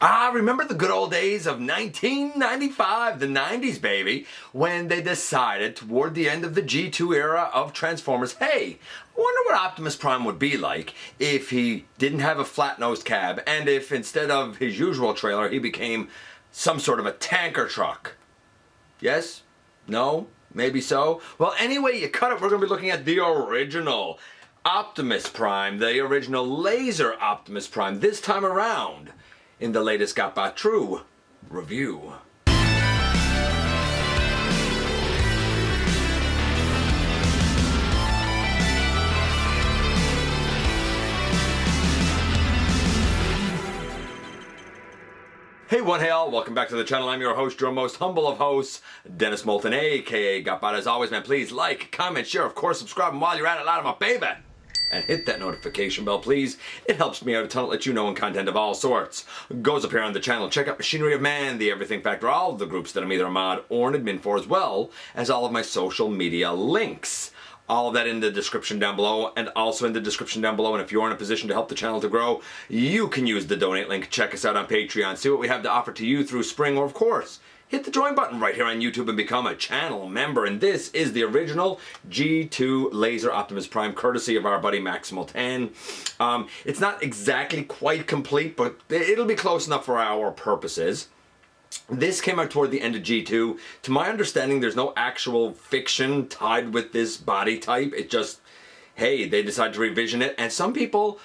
Remember the good old days of 1995, the 90s, baby, when they decided toward the end of the G2 era of Transformers, hey, I wonder what Optimus Prime would be like if he didn't have a flat-nosed cab and if instead of his usual trailer, he became some sort of a tanker truck. Yes? No? Maybe so? Well, anyway, you cut it, we're going to be looking at the original Optimus Prime, the original laser Optimus Prime, this time around in the latest GotBot True review. Hey one, hey all, welcome back to the channel. I'm your host, your most humble of hosts, Dennis Moulton, aka GotBot. As always, man, please like, comment, share, of course, subscribe, and while you're at it, loud of my baby. And hit that notification bell, please. It helps me out a ton to let you know when content of all sorts goes up here on the channel. Check out Machinery of Man, The Everything Factor, all of the groups that I'm either a mod or an admin for, as well as all of my social media links. All of that in the description down below, and also in the description down below. And if you're in a position to help the channel to grow, you can use the donate link. Check us out on Patreon. See what we have to offer to you through spring, or of course, hit the join button right here on YouTube and become a channel member. And this is the original G2 Laser Optimus Prime, courtesy of our buddy Maximal10. It's not exactly quite complete, but it'll be close enough for our purposes. This came out toward the end of G2. To my understanding, there's no actual fiction tied with this body type. It just, hey, they decided to revision it. And some people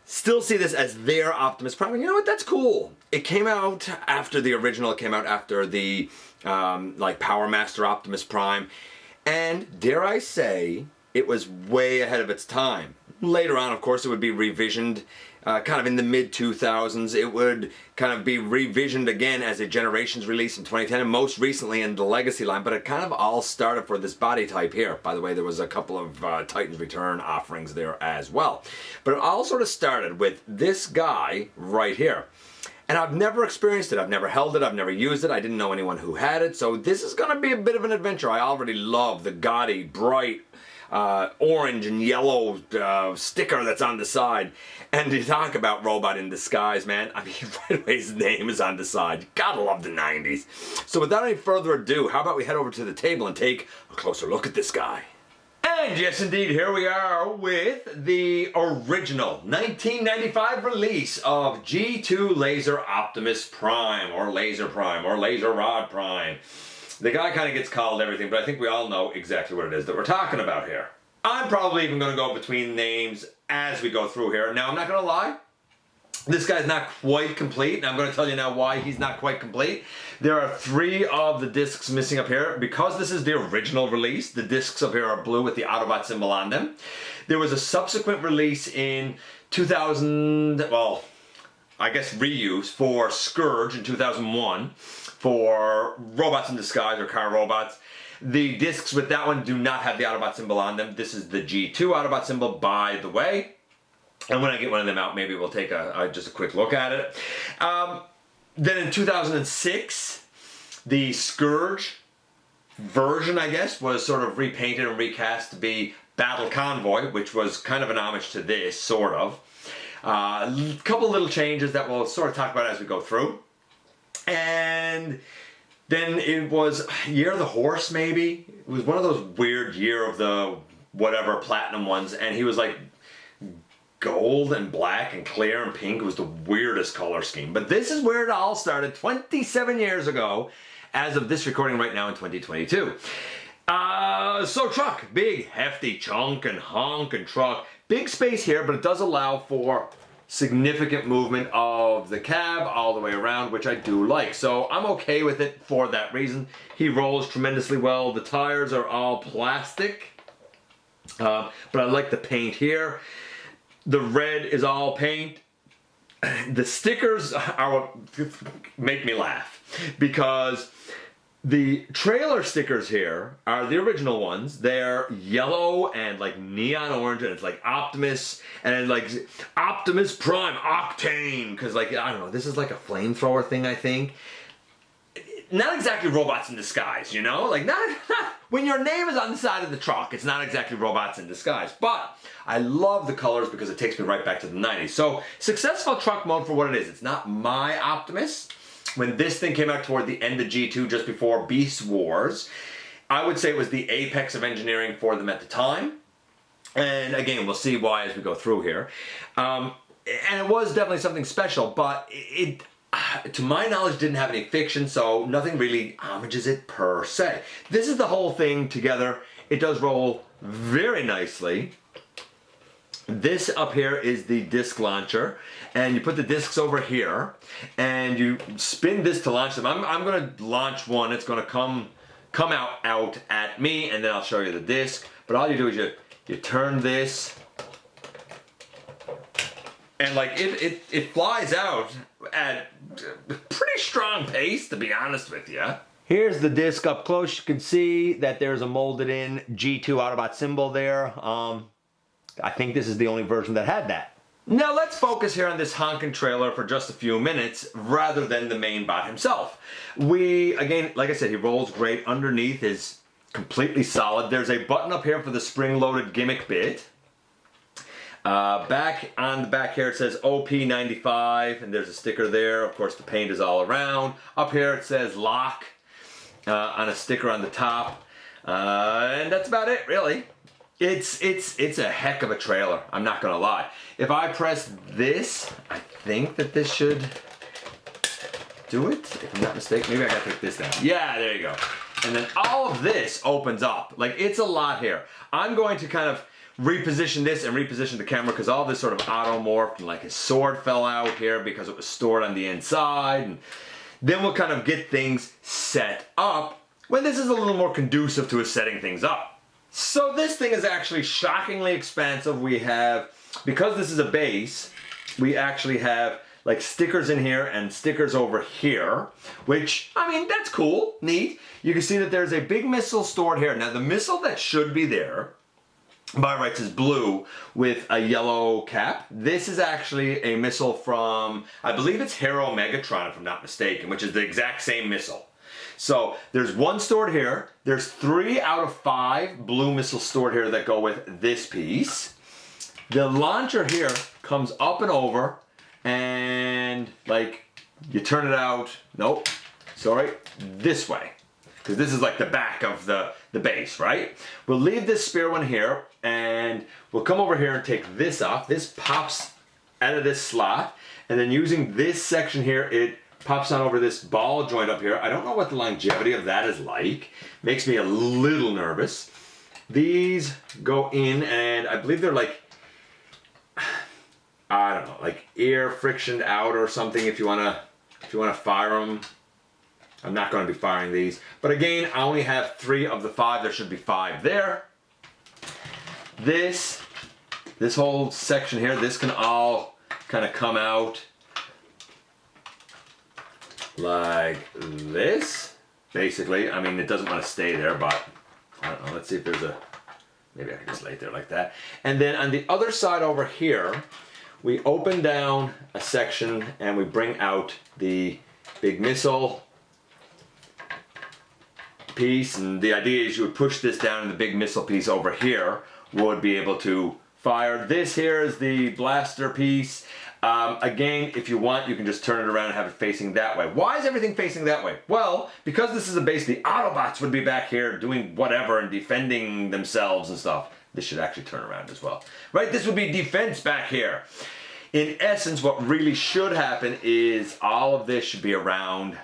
still see this as their Optimus Prime. And you know what? That's cool. It came out after the original. It came out after the like Power Master Optimus Prime. And dare I say, it was way ahead of its time. Later on, of course, it would be revisioned kind of in the mid-2000s. It would kind of be revisioned again as a Generations release in 2010, and most recently in the Legacy line, but it kind of all started for this body type here. By the way, there was a couple of Titans Return offerings there as well. But it all sort of started with this guy right here. And I've never experienced it. I've never held it. I've never used it. I didn't know anyone who had it. So this is going to be a bit of an adventure. I already love the gaudy, bright, orange and yellow sticker that's on the side. And to talk about robot in disguise, man, I mean, right away his name is on the side. You gotta love the 90s. So without any further ado, how about we head over to the table and take a closer look at this guy. And yes, indeed, here we are with the original 1995 release of G2 Laser Optimus Prime, or Laser Prime, or Laser Rod Prime. The guy kind of gets called everything, but I think we all know exactly what it is that we're talking about here. I'm probably even going to go between names as we go through here. Now, I'm not going to lie. This guy's not quite complete, and I'm going to tell you now why he's not quite complete. There are 3 of the discs missing up here. Because this is the original release, the discs up here are blue with the Autobot symbol on them. There was a subsequent release in 2000, well, I guess reuse, for Scourge in 2001 for Robots in Disguise or Car Robots. The discs with that one do not have the Autobot symbol on them. This is the G2 Autobot symbol, by the way. And when I get one of them out, maybe we'll take just a quick look at it. Then in 2006, the Scourge version, I guess, was sort of repainted and recast to be Battle Convoy, which was kind of an homage to this, sort of. A couple little changes that we'll sort of talk about as we go through. And then it was Year of the Horse, maybe. It was one of those weird Year of the whatever platinum ones, and he was like gold and black and clear and pink. It was the weirdest color scheme. But this is where it all started 27 years ago, as of this recording right now in 2022. So truck, big, hefty chunk and honk and truck. Big space here, but it does allow for significant movement of the cab all the way around, which I do like. So I'm okay with it for that reason. He rolls tremendously well. The tires are all plastic, but I like the paint here. The red is all paint. The stickers are what make me laugh, because the trailer stickers here are the original ones. They're yellow and like neon orange, and it's like Optimus and like Optimus Prime Octane, because like, I don't know, this is like a flamethrower thing, I think. not exactly robots in disguise, you know? Like, not when your name is on the side of the truck, it's not exactly robots in disguise. But I love the colors because it takes me right back to the 90s. So, successful truck mode for what it is. It's not my Optimus. When this thing came out toward the end of G2, just before Beast Wars, I would say it was the apex of engineering for them at the time. And again, we'll see why as we go through here. And it was definitely something special, but it to my knowledge, didn't have any fiction, so nothing really homages it per se. This is the whole thing together. It does roll very nicely. This up here is the disc launcher, and you put the discs over here, and you spin this to launch them. I'm going to launch one. It's going to come out at me, and then I'll show you the disc. But all you do is you turn this, and like it flies out at a pretty strong pace, to be honest with you. Here's the disc up close. You can see that there's a molded in G2 Autobot symbol there. I think this is the only version that had that. Now let's focus here on this honking trailer for just a few minutes rather than the main bot himself. Again, like I said, he rolls great. Underneath is completely solid. There's a button up here for the spring-loaded gimmick bit. Back on the back here it says OP95, and there's a sticker there. Of course, the paint is all around. Up here it says lock on a sticker on the top, and that's about it, really. It's a heck of a trailer, I'm not gonna lie. If I press this, I think that this should do it, if I'm not mistaken. Maybe I gotta take this down. Yeah, there you go. And then all of this opens up. Like, it's a lot here. I'm going to kind of reposition this and reposition the camera because all this sort of auto-morphed, and like his sword fell out here because it was stored on the inside. And then we'll kind of get things set up when this is a little more conducive to us setting things up. So this thing is actually shockingly expansive. We have, because this is a base, we actually have like stickers in here and stickers over here, which, I mean, that's cool, neat. You can see that there's a big missile stored here. Now the missile that should be there, by rights, is blue with a yellow cap. This is actually a missile from, I believe it's Hero Megatron, if I'm not mistaken, which is the exact same missile. So there's one stored here. There's 3 out of 5 blue missiles stored here that go with this piece. The launcher here comes up and over, and like you turn it out, nope, sorry, this way. Because this is like the back of the base, right? We'll leave this spare one here, and we'll come over here and take this off. This pops out of this slot, and then using this section here, it pops on over this ball joint up here. I don't know what the longevity of that is like. Makes me a little nervous. These go in, and I believe they're like, I don't know, like air frictioned out or something if you wanna fire them. I'm not going to be firing these. But again, I only have 3 of the 5. There should be 5 there. This whole section here, this can all kind of come out like this, basically. I mean, it doesn't want to stay there, but I don't know. Let's see if there's a, maybe I can just lay it there like that. And then on the other side over here, we open down a section and we bring out the big missile piece, and the idea is you would push this down and the big missile piece over here would be able to fire. This here is the blaster piece. Again, if you want, you can just turn it around and have it facing that way. Why is everything facing that way? Well, because this is a base, the Autobots would be back here doing whatever and defending themselves and stuff. This should actually turn around as well, right? This would be defense back here. In essence, what really should happen is all of this should be around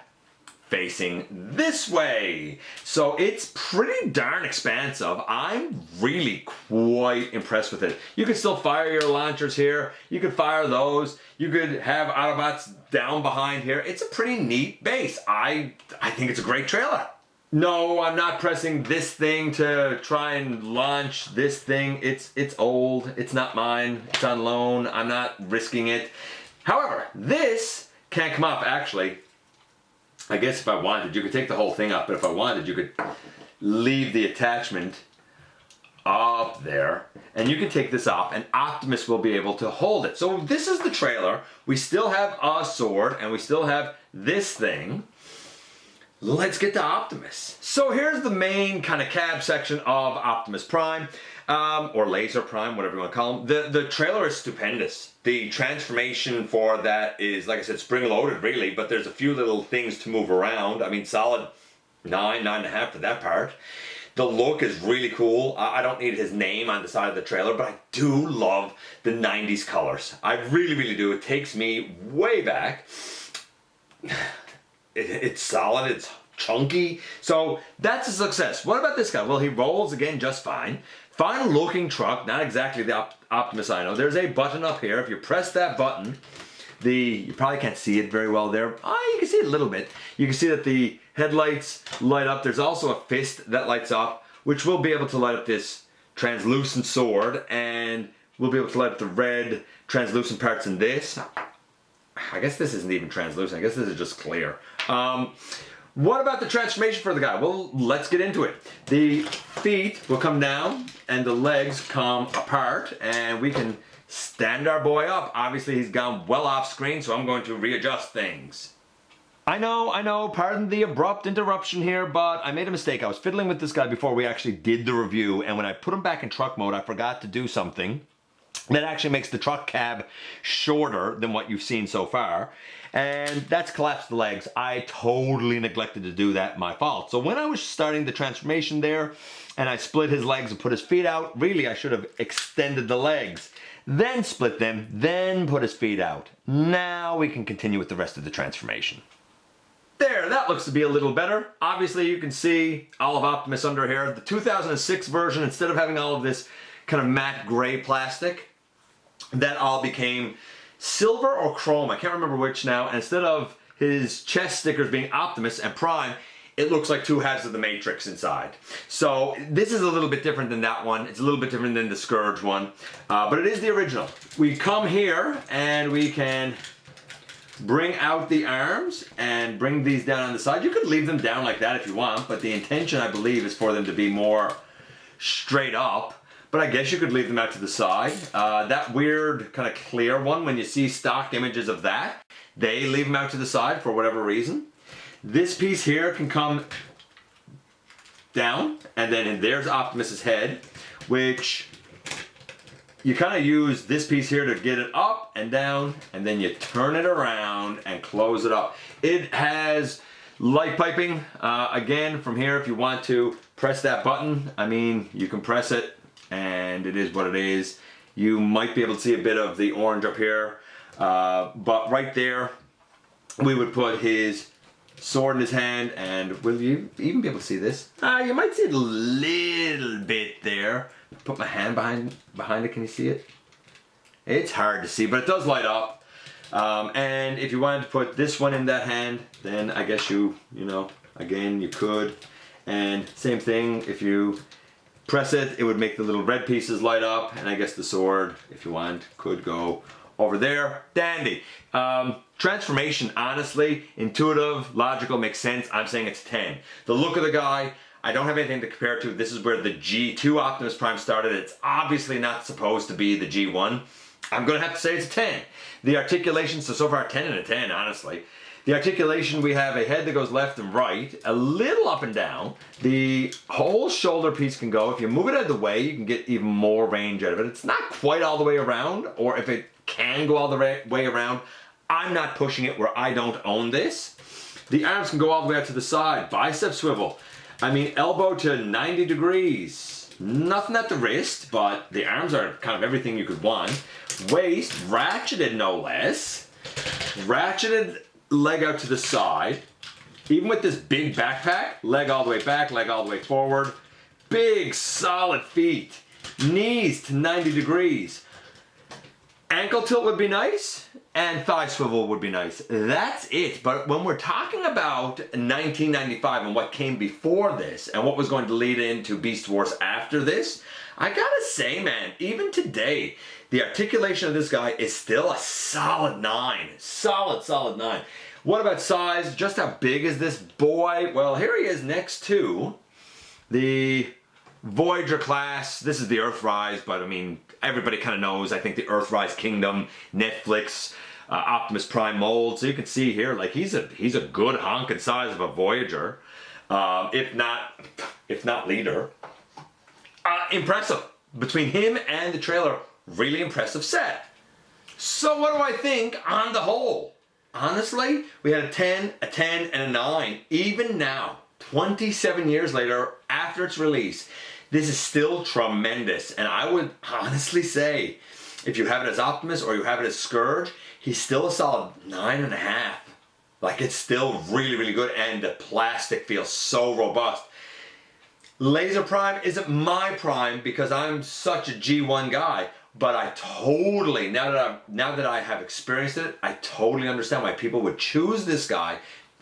facing this way. So it's pretty darn expansive. I'm really quite impressed with it. You can still fire your launchers here. You could fire those. You could have Autobots down behind here. It's a pretty neat base. I think it's a great trailer. No, I'm not pressing this thing to try and launch this thing. It's old. It's not mine. It's on loan. I'm not risking it. However, this can't come up actually. I guess if I wanted, you could take the whole thing up, but if I wanted, you could leave the attachment up there, and you can take this off, and Optimus will be able to hold it. So this is the trailer. We still have a sword, and we still have this thing. let's get to Optimus. So here's the main kind of cab section of Optimus Prime, or Laser Prime, whatever you want to call him. The trailer is stupendous. The transformation for that is, like I said, spring-loaded really, but there's a few little things to move around. I mean, solid 9.5 for that part. The look is really cool. I don't need his name on the side of the trailer, but I do love the 90s colors. I really, really do. It takes me way back. It's solid, it's chunky. So that's a success. What about this guy? Well, he rolls again just fine. Fine looking truck, not exactly the Optimus I know. There's a button up here. If you press that button, you probably can't see it very well there. You can see it a little bit. You can see that the headlights light up. There's also a fist that lights up, which will be able to light up this translucent sword, and we'll be able to light up the red translucent parts in this. I guess this isn't even translucent. I guess this is just clear. What about the transformation for the guy? Well, let's get into it. The feet will come down and the legs come apart, and we can stand our boy up. Obviously, he's gone well off screen, so I'm going to readjust things. I know, pardon the abrupt interruption here, but I made a mistake. I was fiddling with this guy before we actually did the review, and when I put him back in truck mode, I forgot to do something that actually makes the truck cab shorter than what you've seen so far. And that's collapsed the legs. I totally neglected to do that, my fault. So when I was starting the transformation there, and I split his legs and put his feet out, really I should have extended the legs, then split them, then put his feet out. Now we can continue with the rest of the transformation. There, that looks to be a little better. Obviously you can see all of Optimus under here. The 2006 version, instead of having all of this kind of matte gray plastic, that all became silver or chrome, I can't remember which now, and instead of his chest stickers being Optimus and Prime, it looks like two halves of the Matrix inside. So this is a little bit different than that one. It's a little bit different than the Scourge one, but it is the original. We come here and we can bring out the arms and bring these down on the side. You could leave them down like that if you want, but the intention, I believe, is for them to be more straight up. But I guess you could leave them out to the side. That weird kind of clear one, when you see stock images of that, they leave them out to the side for whatever reason. This piece here can come down, and then there's Optimus's head, which you kind of use this piece here to get it up and down, and then you turn it around and close it up. It has light piping. Again, from here, if you want to press that button, I mean, you can press it, and it is what it is. You might be able to see a bit of the orange up here, but right there, we would put his sword in his hand, and will you even be able to see this? You might see it a little bit there. Put my hand behind it, can you see it? It's hard to see, but it does light up. And if you wanted to put this one in that hand, then I guess you know, again, you could. And same thing, if you press it, it would make the little red pieces light up, and I guess the sword, if you want, could go over there. Dandy. Transformation, honestly, intuitive, logical, makes sense. I'm saying it's 10. The look of the guy, I don't have anything to compare it to. This is where the G2 Optimus Prime started. It's obviously not supposed to be the G1. I'm going to have to say it's a 10. The articulation, so far 10 and a 10, honestly. The articulation, we have a head that goes left and right, a little up and down. The whole shoulder piece can go. If you move it out of the way, you can get even more range out of it. It's not quite all the way around, or if it can go all the way around, I'm not pushing it where I don't own this. The arms can go all the way out to the side. Bicep swivel. I mean, elbow to 90 degrees. Nothing at the wrist, but the arms are kind of everything you could want. Waist, ratcheted no less. Ratcheted leg out to the side. Even with this big backpack, leg all the way back, leg all the way forward. Big, solid feet. Knees to 90 degrees. Ankle tilt would be nice, and thigh swivel would be nice. That's it. But when we're talking about 1995 and what came before this, and what was going to lead into Beast Wars after this, I gotta say, man, even today, the articulation of this guy is still a solid 9. Solid 9. What about size? Just how big is this boy? Well, here he is next to the Voyager class. This is the Earthrise, but I mean, everybody kind of knows, I think, the Earthrise Kingdom, Netflix, Optimus Prime mold. So you can see here, like he's a good honking size of a Voyager, if not leader. Impressive. Between him and the trailer, really impressive set. So what do I think on the whole? Honestly, we had a 10, a 10, and a 9. Even now, 27 years later, after its release, this is still tremendous. And I would honestly say, if you have it as Optimus or you have it as Scourge, he's still a solid 9.5. Like, it's still really, really good, and the plastic feels so robust. Laser Prime isn't my Prime because I'm such a G1 guy, but I totally, now that I have experienced it, I totally understand why people would choose this guy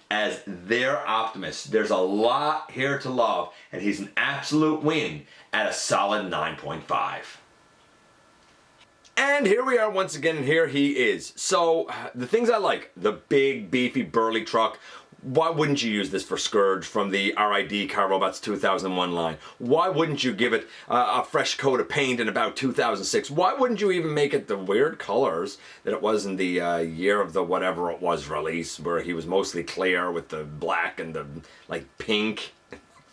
as their Optimus. There's a lot here to love, and he's an absolute win at a solid 9.5. And here we are once again, and here he is. So, the things I like, the big, beefy, burly truck. Why wouldn't you use this for Scourge from the RID Car Robots 2001 line? Why wouldn't you give it a fresh coat of paint in about 2006? Why wouldn't you even make it the weird colors that it was in the year of the whatever it was release, where he was mostly clear with the black and the like pink,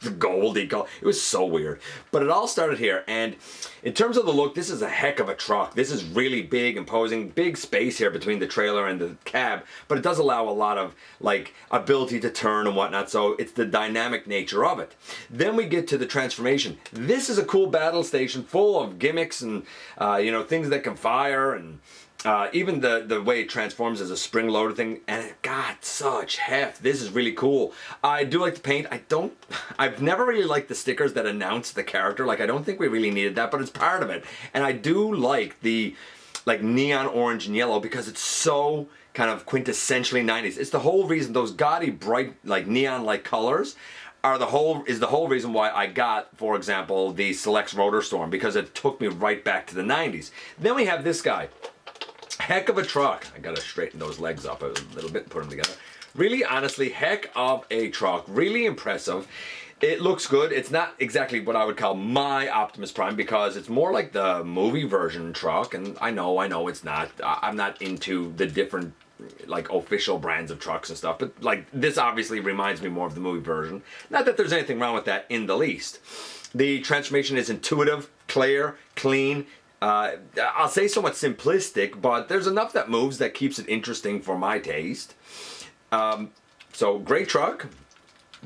the goldy color. It was so weird. But it all started here, and in terms of the look, this is a heck of a truck. This is really big, imposing, big space here between the trailer and the cab, but it does allow a lot of like ability to turn and whatnot, so it's the dynamic nature of it. Then we get to the transformation. This is a cool battle station full of gimmicks and you know, things that can fire, and even the way it transforms as a spring-loaded thing, and it got such heft. This is really cool. I do like the paint. I've never really liked the stickers that announce the character. Like, I don't think we really needed that, but it's part of it. And I do like the like neon orange and yellow because it's so kind of quintessentially 90s. It's the whole reason those gaudy, bright, like neon-like colors is the whole reason why I got, for example, the Selects Rotor Storm, because it took me right back to the 90s. Then we have this guy. Heck of a truck. I gotta straighten those legs up a little bit and put them together. Really, honestly, heck of a truck. Really impressive. It looks good. It's not exactly what I would call my Optimus Prime because it's more like the movie version truck, and I know it's not. I'm not into the different like official brands of trucks and stuff, but like this obviously reminds me more of the movie version. Not that there's anything wrong with that in the least. The transformation is intuitive, clear, clean. I'll say somewhat simplistic, but there's enough that moves that keeps it interesting for my taste. So great truck.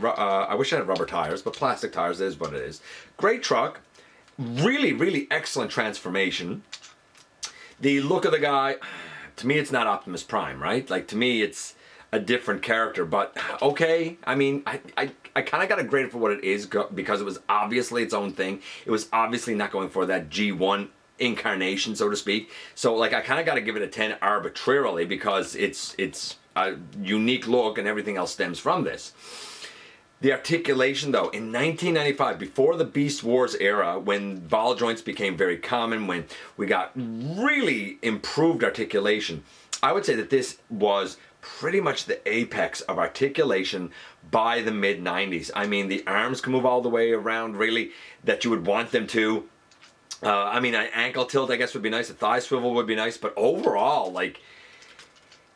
I wish I had rubber tires, but plastic tires is what it is. Great truck. Really, really excellent transformation. The look of the guy, to me it's not Optimus Prime, right? Like, to me it's a different character, but okay. I mean, I kind of got to grade it for what it is because it was obviously its own thing. It was obviously not going for that G1 incarnation, so to speak. So like, I kind of got to give it a 10 arbitrarily because it's a unique look and everything else stems from this. The articulation though, in 1995, before the Beast Wars era, when ball joints became very common, when we got really improved articulation, I would say that this was pretty much the apex of articulation by the mid-90s. I mean, the arms can move all the way around, really, that you would want them to. I mean, an ankle tilt, I guess, would be nice. A thigh swivel would be nice. But overall, like,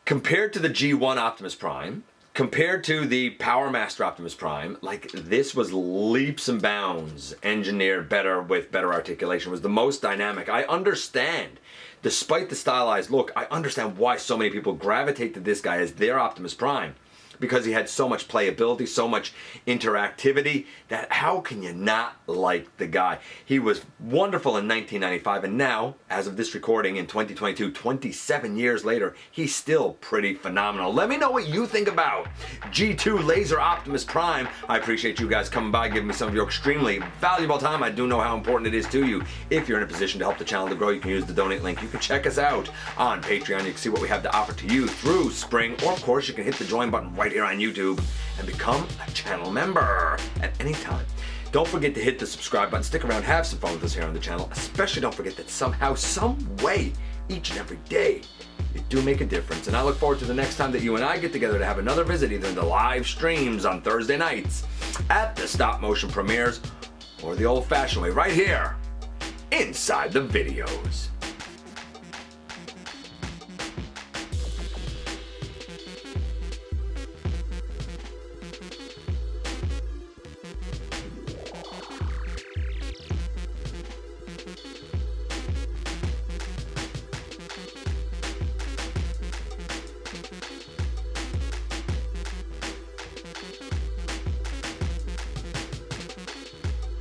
compared to the G1 Optimus Prime, compared to the Power Master Optimus Prime, like, this was leaps and bounds engineered better with better articulation. It was the most dynamic. I understand, despite the stylized look, I understand why so many people gravitate to this guy as their Optimus Prime. Because he had so much playability, so much interactivity, that how can you not like the guy? He was wonderful in 1995, and now, as of this recording in 2022, 27 years later, he's still pretty phenomenal. Let me know what you think about G2 Laser Optimus Prime. I appreciate you guys coming by, giving me some of your extremely valuable time. I do know how important it is to you. If you're in a position to help the channel to grow, you can use the donate link. You can check us out on Patreon. You can see what we have to offer to you through Spring, or of course, you can hit the join button right here on YouTube and become a channel member at any time. Don't forget to hit the subscribe button. Stick around, have some fun with us here on the channel. Especially don't forget that somehow, some way, each and every day, you do make a difference. And I look forward to the next time that you and I get together to have another visit, either in the live streams on Thursday nights, at the stop motion premieres, or the old fashioned way right here inside the videos.